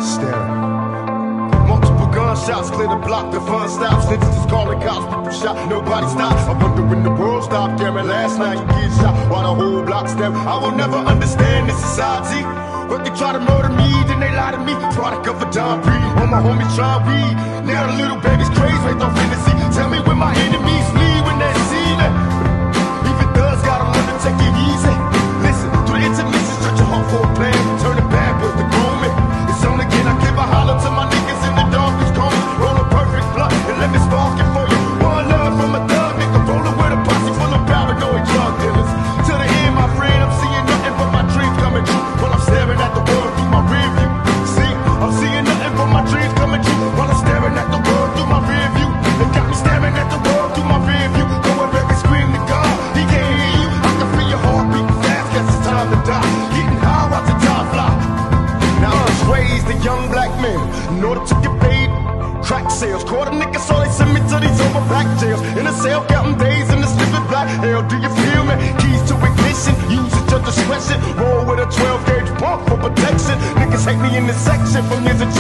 staring. Multiple gunshots clear the block, the fun stops. Snitches is calling cops, people shot, nobody stops. I wonder when the world stopped caring. Last night you get shot while the whole block staring. I will never understand this society. But they try to murder me, then they lie to me. Product of a Don P. All my homies try weed. Now the little baby's crazy, right off fantasy. Tell me when my enemies leave, when they see that. If it does, gotta learn to take it easy. Listen, through the intermission, stretch your heart for a plan. Turn it bad boys to groom it. It's on again, I give a holler to my niggas in the darkest corners. Roll a perfect blunt and let me spark it for you. One love from a thug nigga, rolling with a posse full of paranoid drug dealers. To the end, my friend, I'm seeing nothing but my dreams coming true. While I'm staring at the world through my rear view. See, I'm seeing nothing but my dreams coming true. While I'm staring at the world through my rear view. They got me staring at the world through my rear view. Going back and scream to God, he can't hear you. I can feel your heart beating fast, guess it's time to die. Getting high, watch the time fly. Now I was raised a young black man in order to get paid. Crack sales, caught a nigga, so they send me to these over black jails. In a cell, counting days in the slipping black hell. Do you feel me? Keys to ignition, use at your discretion. Roll with a 12 gauge pump for protection. Niggas hate me in this section from years of